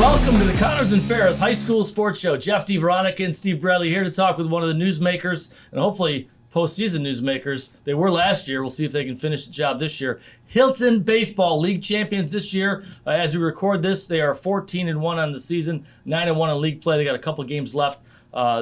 Welcome to the Connors and Ferris High School Sports Show. Jeff, DiVeronica and Steve Bradley here to talk with one of the newsmakers and hopefully postseason newsmakers. They were last year. We'll see if they can finish the job this year. Hilton Baseball League champions this year. As we record this, they are 14-1 on the season, 9-1 in league play. They got a couple games left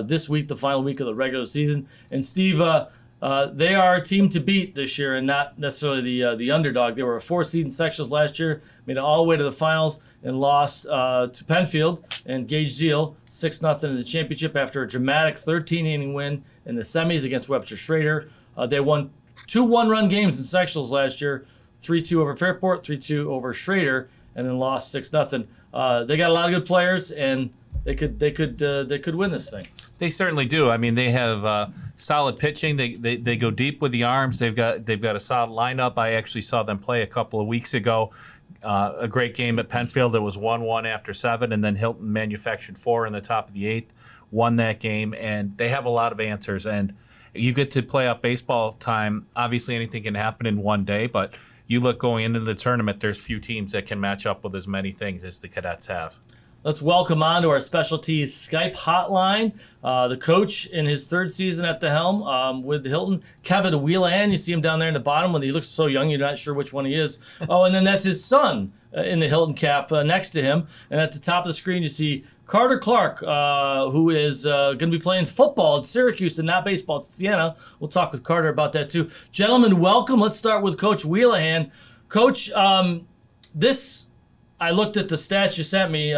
this week, the final week of the regular season. And Steve, they are a team to beat this year and not necessarily the underdog. They were a 4-seed in sectionals last year, made it all the way to the finals, and lost to Penfield and Gage Zeal 6-0 in the championship after a dramatic 13-inning win in the semis against Webster Schrader. They won 2 one-run games in sectionals last year, 3-2 over Fairport, 3-2 over Schrader, and then lost 6-0. They got a lot of good players, and they could win this thing. They certainly do. I mean, they have solid pitching. They go deep with the arms. They've got a solid lineup. I actually saw them play a couple of weeks ago. A great game at Penfield. It was 1-1 after 7, and then Hilton manufactured 4 in the top of the 8th, won that game, and they have a lot of answers. And you get to playoff baseball time. Obviously, anything can happen in one day, but you look going into the tournament, there's few teams that can match up with as many things as the Cadets have. Let's welcome on to our specialties Skype hotline, the coach in his 3rd season at the helm with Hilton, Kevin Whelehan. You see him down there in the bottom when he looks so young, you're not sure which one he is. Oh, and then that's his son in the Hilton cap next to him. And at the top of the screen, you see Carter Clark, who is going to be playing football at Syracuse and not baseball at Siena. We'll talk with Carter about that too. Gentlemen, welcome. Let's start with Coach Whelehan. Coach, I looked at the stats you sent me.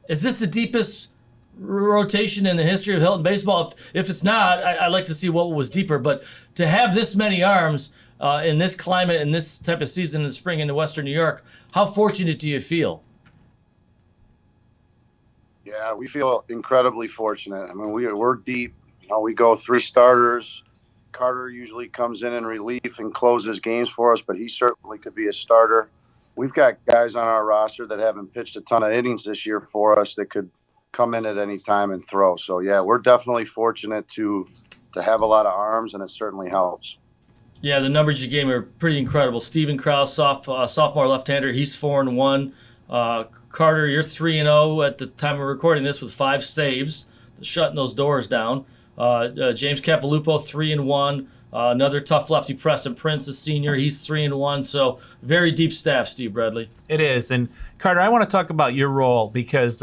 Is this the deepest rotation in the history of Hilton baseball? If it's not, I'd like to see what was deeper. But to have this many arms in this climate and this type of season in the spring in Western New York, how fortunate do you feel? Yeah, we feel incredibly fortunate. I mean, we're deep. We go 3 starters. Carter usually comes in relief and closes games for us, but he certainly could be a starter. We've got guys on our roster that haven't pitched a ton of innings this year for us that could come in at any time and throw. So, yeah, we're definitely fortunate to have a lot of arms, and it certainly helps. Yeah, the numbers you gave me are pretty incredible. Steven Krause, sophomore left-hander, he's 4-1. Carter, you're 3-0 at the time of recording this with 5 saves, shutting those doors down. James Capilupo, 3-1. Another tough lefty, Preston Prince, a senior. He's 3-1. So very deep staff, Steve Bradley. It is. And Carter, I want to talk about your role because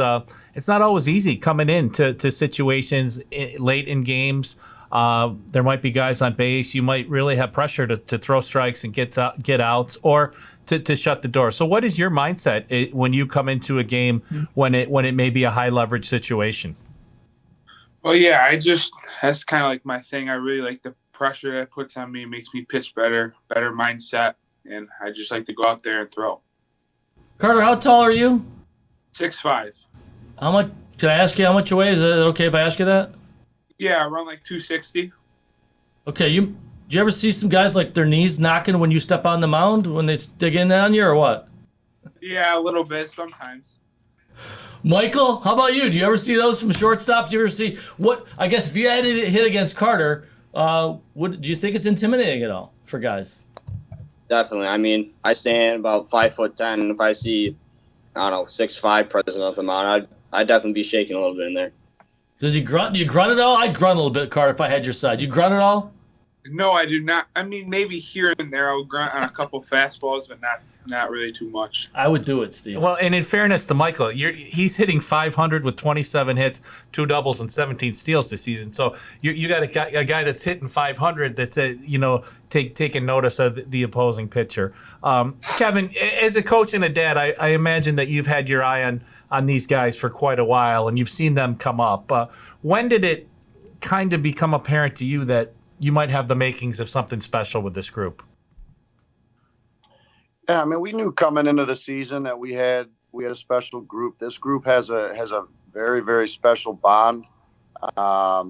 it's not always easy coming into situations late in games. There might be guys on base. You might really have pressure to throw strikes and get outs or to shut the door. So what is your mindset when you come into a game when it may be a high leverage situation? Well, yeah, that's kind of like my thing. I really like the pressure that puts on me, makes me pitch better mindset, and I just like to go out there and throw. Carter, how tall are you? 6'5". How much? Can I ask you how much you weigh? Is it okay if I ask you that? Yeah, around like 260. Okay, do you ever see some guys like their knees knocking when you step on the mound when they dig in on you or what? Yeah, a little bit sometimes. Michael, how about you? Do you ever see those from shortstop? Do you ever see what? I guess if you had to hit against Carter, do you think it's intimidating at all for guys? Definitely. I mean, I stand about 5'10", and if I see, 6'5" present on the mound, I'd definitely be shaking a little bit in there. Does he grunt? Do you grunt at all? I'd grunt a little bit, Carter, if I had your side. Do you grunt at all? No, I do not. I mean, maybe here and there I would grunt on a couple fastballs, but not really too much. I would do it, Steve. Well, and in fairness to Michael, he's hitting 500 with 27 hits, 2 doubles, and 17 steals this season. So you got a guy that's hitting 500 that's taking notice of the opposing pitcher. Kevin, as a coach and a dad, I imagine that you've had your eye on these guys for quite a while, and you've seen them come up. When did it kind of become apparent to you that you might have the makings of something special with this group? Yeah, I mean, we knew coming into the season that we had a special group. This group has a very, very special bond. About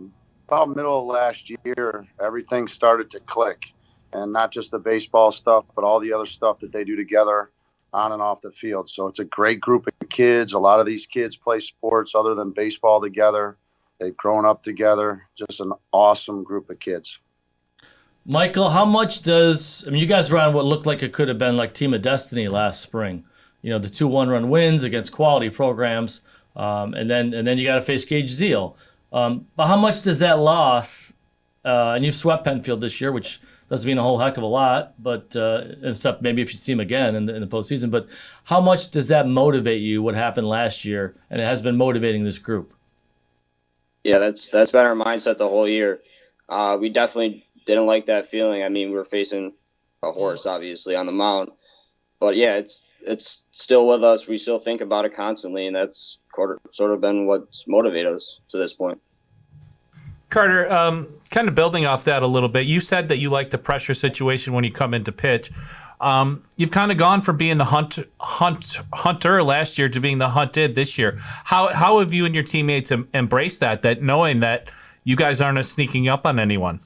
middle of last year, everything started to click, and not just the baseball stuff, but all the other stuff that they do together on and off the field. So it's a great group of kids. A lot of these kids play sports other than baseball together. They've grown up together. Just an awesome group of kids. Michael, how much you guys were on what looked like it could have been like Team of Destiny last spring. the 2 one-run wins against quality programs, and then you got to face Gage Zeal. But how much does that loss? And you've swept Penfield this year, which doesn't mean a whole heck of a lot, but except maybe if you see him again in the postseason. But how much does that motivate you? What happened last year, and it has been motivating this group? Yeah, that's been our mindset the whole year. We definitely didn't like that feeling. I mean, we were facing a horse, obviously, on the mound. But yeah, it's still with us. We still think about it constantly, and that's sort of been what's motivated us to this point. Carter, kind of building off that a little bit, you said that you like the pressure situation when you come into pitch. You've kind of gone from being the hunter last year to being the hunted this year. How have you and your teammates embraced that knowing that you guys aren't sneaking up on anyone?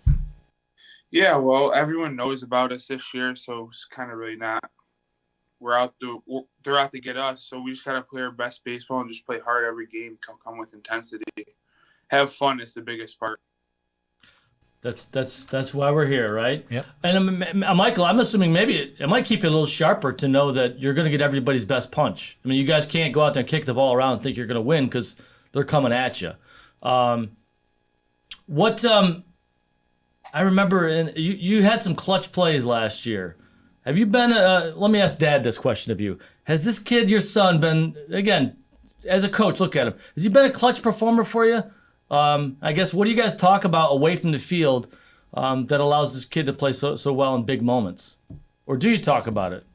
Yeah, well, everyone knows about us this year, so it's kind of really not. They're out to get us, so we just gotta play our best baseball and just play hard every game. Come with intensity. Have fun is the biggest part. That's why we're here, right? Yep. And Michael, I'm assuming maybe it might keep you a little sharper to know that you're going to get everybody's best punch. I mean, you guys can't go out there and kick the ball around and think you're going to win because they're coming at you. I remember you had some clutch plays last year. Have you been? Let me ask Dad this question of you: has this kid, your son, been, again, as a coach? Look at him. Has he been a clutch performer for you? I guess, what do you guys talk about away from the field that allows this kid to play so well in big moments? Or do you talk about it?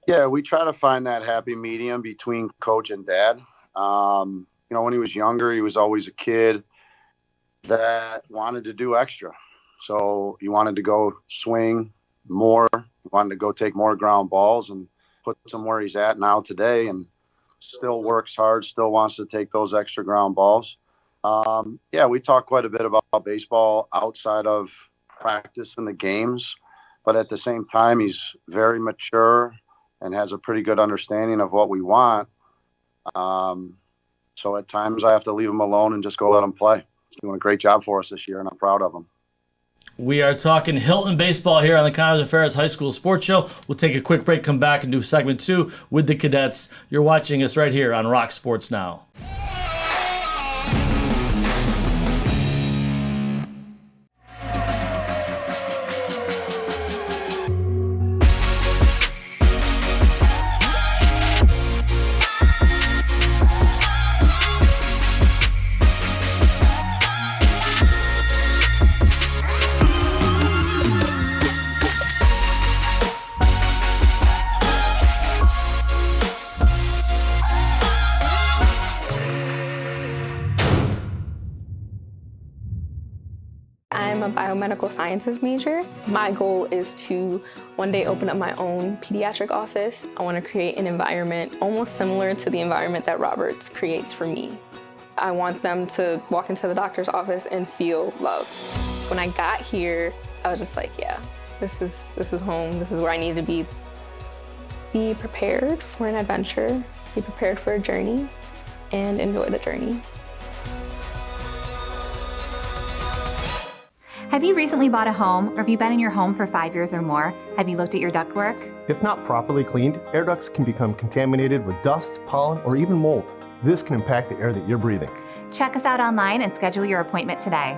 Yeah, we try to find that happy medium between coach and dad. When he was younger, he was always a kid that wanted to do extra. So he wanted to go swing more, he wanted to go take more ground balls and put him where he's at now today, and still works hard, still wants to take those extra ground balls. We talk quite a bit about baseball outside of practice and the games, but at the same time, he's very mature and has a pretty good understanding of what we want. So at times I have to leave him alone and just go let him play. He's doing a great job for us this year, and I'm proud of him. We are talking Hilton baseball here on the Cadets and Ferris High School Sports Show. We'll take a quick break, come back, and do segment 2 with the Cadets. You're watching us right here on Rock Sports Now. I'm a biomedical sciences major. My goal is to one day open up my own pediatric office. I want to create an environment almost similar to the environment that Roberts creates for me. I want them to walk into the doctor's office and feel love. When I got here, I was just like, yeah, this is home. This is where I need to be. Be prepared for an adventure, be prepared for a journey, and enjoy the journey. Have you recently bought a home, or have you been in your home for 5 years or more? Have you looked at your ductwork? If not properly cleaned, air ducts can become contaminated with dust, pollen, or even mold. This can impact the air that you're breathing. Check us out online and schedule your appointment today.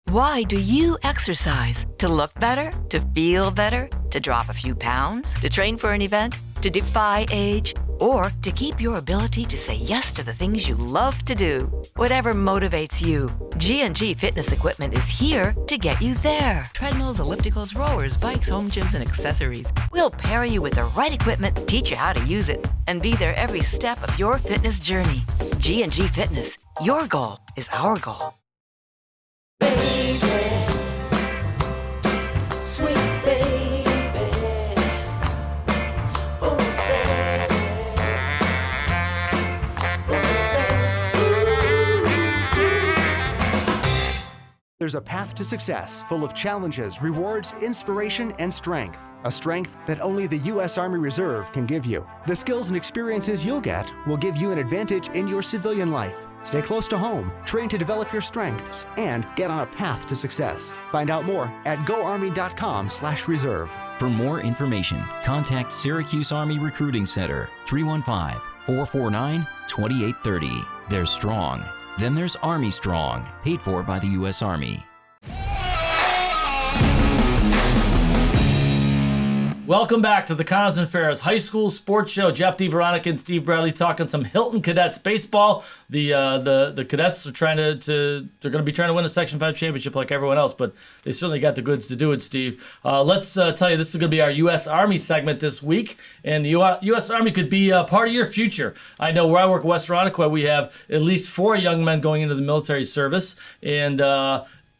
Why do you exercise? To look better? To feel better? To drop a few pounds? To train for an event? To defy age? Or to keep your ability to say yes to the things you love to do? Whatever motivates you, G&G Fitness Equipment is here to get you there. Treadmills, ellipticals, rowers, bikes, home gyms, and accessories. We'll pair you with the right equipment, teach you how to use it, and be there every step of your fitness journey. G&G Fitness. Your goal is our goal. Baby, sweet baby, oh baby, There's a path to success full of challenges, rewards, inspiration, and strength. A strength that only the U.S. Army Reserve can give you. The skills and experiences you'll get will give you an advantage in your civilian life. Stay close to home, train to develop your strengths, and get on a path to success. Find out more at goarmy.com/reserve. For more information, contact Syracuse Army Recruiting Center, 315-449-2830. There's Strong. Then there's Army Strong, paid for by the U.S. Army. Welcome back to the Connors and Ferris High School Sports Show. Jeff DiVeronica and Steve Bradley talking some Hilton Cadets baseball. The Cadets are they're going to be trying to win a Section 5 championship like everyone else, but they certainly got the goods to do it, Steve. Let's tell you, this is going to be our U.S. Army segment this week, and the U.S. Army could be part of your future. I know where I work at West Veronica, we have at least 4 young men going into the military service, and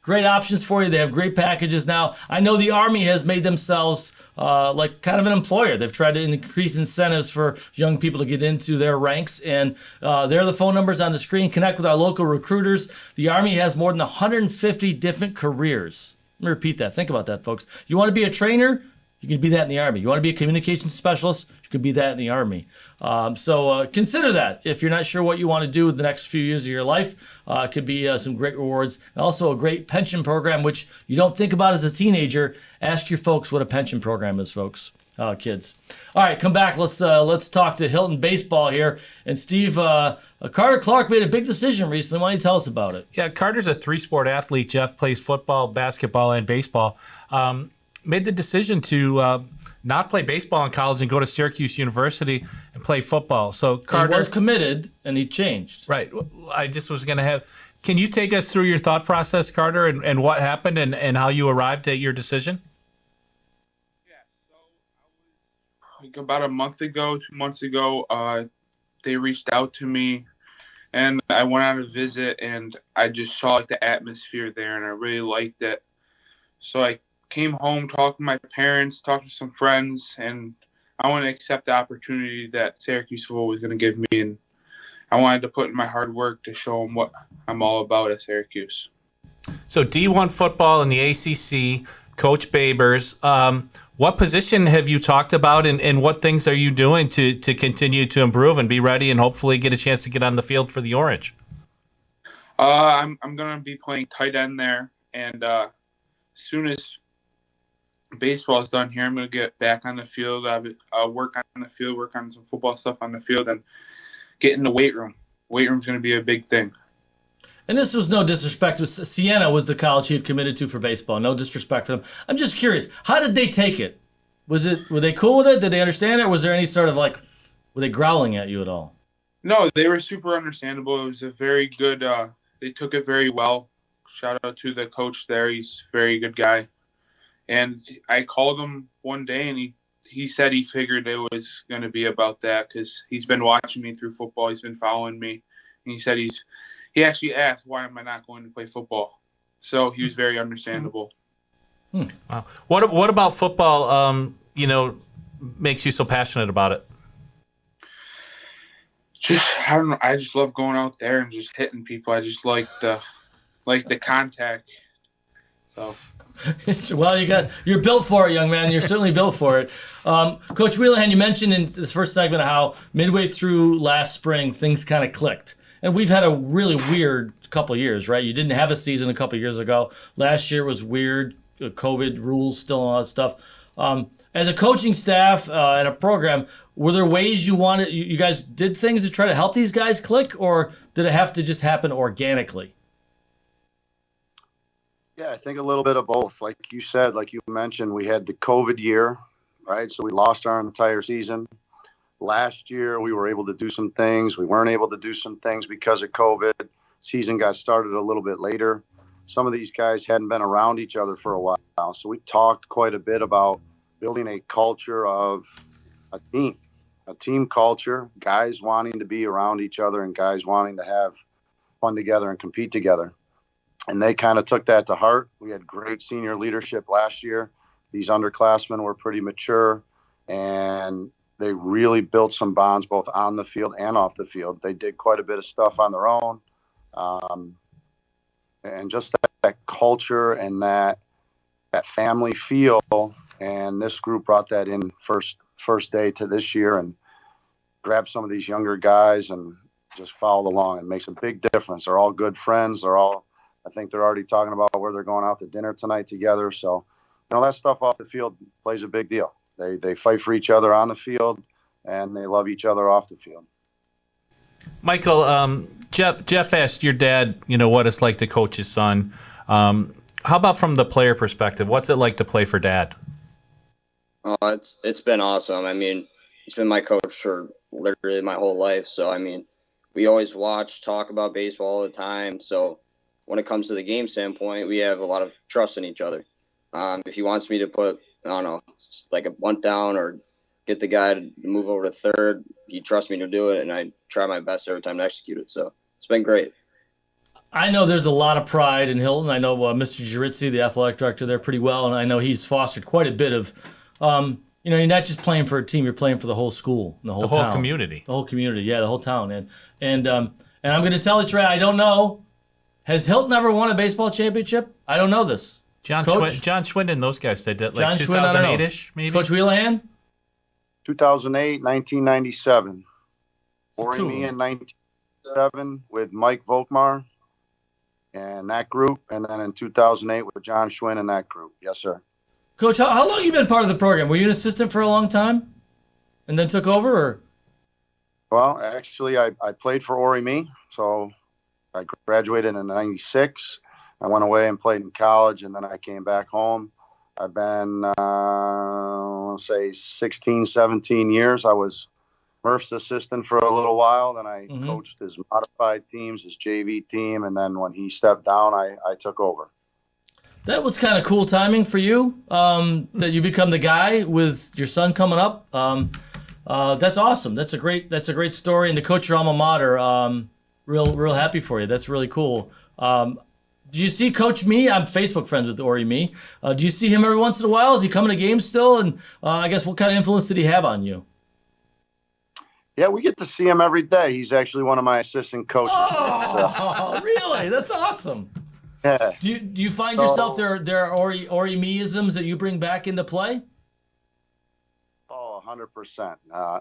great options for you. They have great packages now. I know the Army has made themselves like kind of an employer. They've tried to increase incentives for young people to get into their ranks, and there are the phone numbers on the screen. Connect with our local recruiters. The Army has more than 150 different careers. Let me repeat that. Think about that, folks. You want to be a trainer? You can be that in the Army. You want to be a communications specialist? You can be that in the Army. So consider that if you're not sure what you want to do with the next few years of your life. It could be some great rewards. And also a great pension program, which you don't think about as a teenager. Ask your folks what a pension program is, folks. Kids. All right, come back. Let's talk to Hilton baseball here. And Steve, Carter Clark made a big decision recently. Why don't you tell us about it? Yeah, Carter's a 3-sport athlete. Jeff plays football, basketball, and baseball. Made the decision to not play baseball in college and go to Syracuse University and play football. So Carter he was committed, and he changed. Right. I just was going to have. Can you take us through your thought process, Carter, and what happened and how you arrived at your decision? Yeah. So I was like about a month ago, 2 months ago, they reached out to me, and I went on a visit, and I just saw like the atmosphere there, and I really liked it. So I came home, talked to my parents, talked to some friends, and I wanted to accept the opportunity that Syracuse football was going to give me, and I wanted to put in my hard work to show them what I'm all about at Syracuse. So D1 football in the ACC, Coach Babers. What position have you talked about, and what things are you doing to continue to improve and be ready and hopefully get a chance to get on the field for the Orange? I'm going to be playing tight end there, and as soon as baseball is done here, I'm going to get back on the field, work on the field, work on some football stuff on the field, and get in the weight room. Weight room's going to be a big thing. And this was no disrespect. Siena was the college he had committed to for baseball. No disrespect for them. I'm just curious, how did they take it? Were they cool with it? Did they understand it? Or was there any sort of were they growling at you at all? No, they were super understandable. It was a very good, they took it very well. Shout out to the coach there. He's a very good guy. And I called him one day, and he said he figured it was going to be about that because he's been watching me through football. He's been following me. And he said he actually asked, why am I not going to play football? So he was very understandable. Wow. What about football, makes you so passionate about it? I don't know. I just love going out there and just hitting people. I just like the contact. So. Well, you're built for it, young man. You're certainly built for it. Coach Whelehan, you mentioned in this first segment how midway through last spring things kind of clicked, and we've had a really weird couple of years, right? You didn't have a season a couple of years ago. Last year was weird, COVID rules still and all that stuff. As a coaching staff and a program, were there ways you guys did things to try to help these guys click, or did it have to just happen organically? Yeah, I think a little bit of both. Like you said, like you mentioned, we had the COVID year, right? So we lost our entire season. Last year, we were able to do some things. We weren't able to do some things because of COVID. Season got started a little bit later. Some of these guys hadn't been around each other for a while. So we talked quite a bit about building a culture of a team culture, guys wanting to be around each other and guys wanting to have fun together and compete together. And they kind of took that to heart. We had great senior leadership last year. These underclassmen were pretty mature, and they really built some bonds both on the field and off the field. They did quite a bit of stuff on their own. And just that culture and that family feel. And this group brought that in first day to this year and grabbed some of these younger guys and just followed along. It makes a big difference. They're all good friends. I think they're already talking about where they're going out to dinner tonight together. So that stuff off the field plays a big deal. They fight for each other on the field, and they love each other off the field. Michael, Jeff asked your dad, what it's like to coach his son. How about from the player perspective? What's it like to play for Dad? Oh, it's been awesome. I mean, he's been my coach for literally my whole life. So, I mean, we always talk about baseball all the time. So when it comes to the game standpoint, we have a lot of trust in each other. If he wants me to put, I don't know, like a bunt down or get the guy to move over to third, he trusts me to do it, and I try my best every time to execute it. So it's been great. I know there's a lot of pride in Hilton. I know Mr. Girizzi, the athletic director there, pretty well, and I know he's fostered quite a bit of, you're not just playing for a team, you're playing for the whole school, the whole town. Community. The whole community, yeah, the whole town. And I'm going to tell you straight, I don't know. Has Hilton ever won a baseball championship? I don't know this. John Schwinden, those guys did that, like 2008-ish, maybe? Coach Whelehan? 2008, 1997. Boring me in 1997 with Mike Volkmar and that group, and then in 2008 with John Schwinn and that group. Yes, sir. Coach, how long have you been part of the program? Were you an assistant for a long time and then took over? Or? Well, actually, I played for Oremy, so I graduated in 96. I went away and played in college, and then I came back home. I've been, say, 16, 17 years. I was Murph's assistant for a little while. Then I coached his modified teams, his JV team, and then when he stepped down, I took over. That was kind of cool timing for you, that you become the guy with your son coming up. That's awesome. That's a great story. And to coach your alma mater, real happy for you. That's really cool. Do you see Coach Me? I'm Facebook friends with Ori Me. Do you see him every once in a while? Is he coming to games still? And I guess what kind of influence did he have on you? Yeah, we get to see him every day. He's actually one of my assistant coaches. Oh, really? That's awesome. Yeah. Do you find yourself there are Ori Me-isms that you bring back into play? Oh, 100%.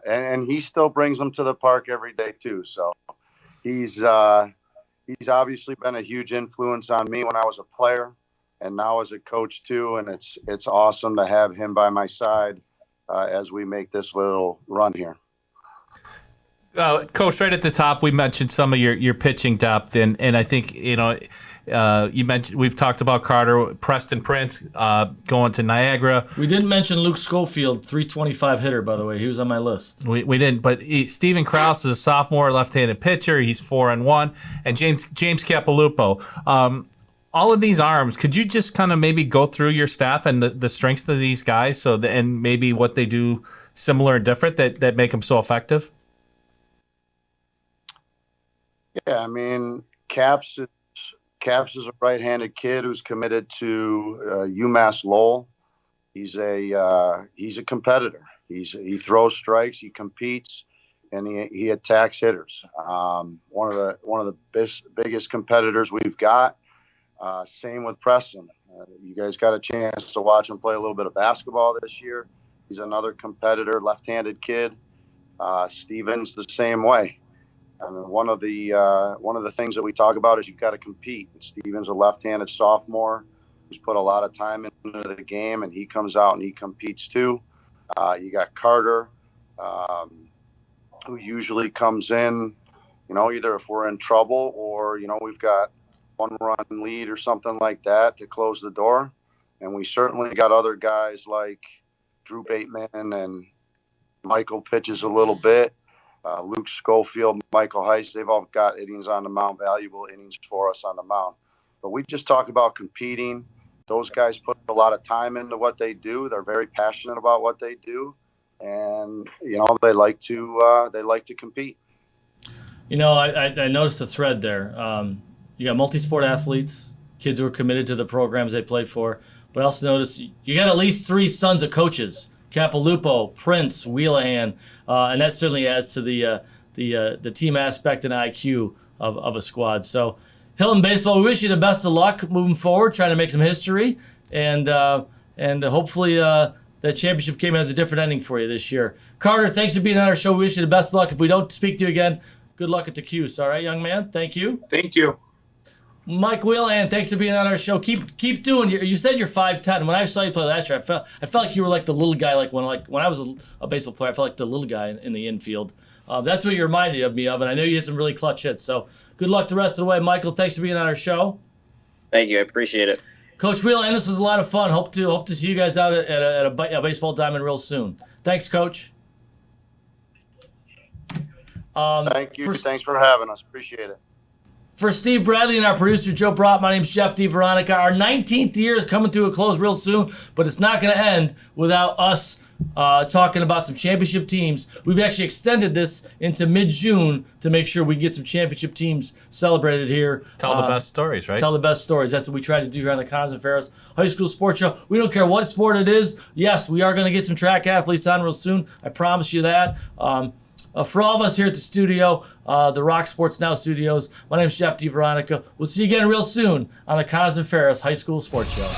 And he still brings them to the park every day too. So he's obviously been a huge influence on me when I was a player, and now as a coach too. And it's awesome to have him by my side as we make this little run here. Coach, right at the top, we mentioned some of your pitching depth, and I think you mentioned we've talked about Carter, Preston Prince going to Niagara. We didn't mention Luke Schofield, 325 hitter, by the way. He was on my list. We didn't, but Steven Krause is a sophomore left-handed pitcher. He's 4-1, and James Capilupo. All of these arms, could you just kind of maybe go through your staff and the strengths of these guys, and maybe what they do similar and different that make them so effective? Yeah, I mean, Caps is a right-handed kid who's committed to UMass Lowell. He's a competitor. He throws strikes, he competes, and he attacks hitters. One of the biggest competitors we've got. Same with Preston. You guys got a chance to watch him play a little bit of basketball this year. He's another competitor, left-handed kid. Steven's the same way. I mean, one of the things that we talk about is you've got to compete. Steven's a left-handed sophomore who's put a lot of time into the game, and he comes out and he competes too. You got Carter, who usually comes in, either if we're in trouble or, we've got one-run lead or something like that to close the door. And we certainly got other guys like Drew Bateman and Michael pitches a little bit. Luke Schofield, Michael Heiss, they've all got innings on the mound, valuable innings for us on the mound. But we just talk about competing. Those guys put a lot of time into what they do. They're very passionate about what they do, and they like to compete. I noticed a thread there. You got multi-sport athletes, kids who are committed to the programs they play for. But I also noticed you got at least 3 sons of coaches. Capilupo, Prince, Whelehan, and that certainly adds to the team aspect and IQ of a squad. So, Hilton Baseball, we wish you the best of luck moving forward, trying to make some history, and hopefully that championship game has a different ending for you this year. Carter, thanks for being on our show. We wish you the best of luck. If we don't speak to you again, good luck at the Cuse. All right, young man. Thank you. Thank you. Mike Whelehan, thanks for being on our show. Keep doing. You said you're 5'10". When I saw you play last year, I felt like you were like the little guy. Like when I was a baseball player, I felt like the little guy in the infield. That's what you reminded me of, and I know you hit some really clutch hits. So good luck the rest of the way, Michael. Thanks for being on our show. Thank you. I appreciate it. Coach Whelehan, this was a lot of fun. Hope to see you guys out at a baseball diamond real soon. Thanks, Coach. Thank you. Thanks for having us. Appreciate it. For Steve Bradley and our producer, Joe Brott, my name's Jeff DiVeronica. Our 19th year is coming to a close real soon, but it's not going to end without us talking about some championship teams. We've actually extended this into mid-June to make sure we get some championship teams celebrated here. Tell the best stories, right? Tell the best stories. That's what we try to do here on the Cadets and Ferris High School Sports Show. We don't care what sport it is. Yes, we are going to get some track athletes on real soon. I promise you that. For all of us here at the studio, the Rock Sports Now studios, my name's Jeff DiVeronica. We'll see you again real soon on the Cadets and Ferris High School Sports Show.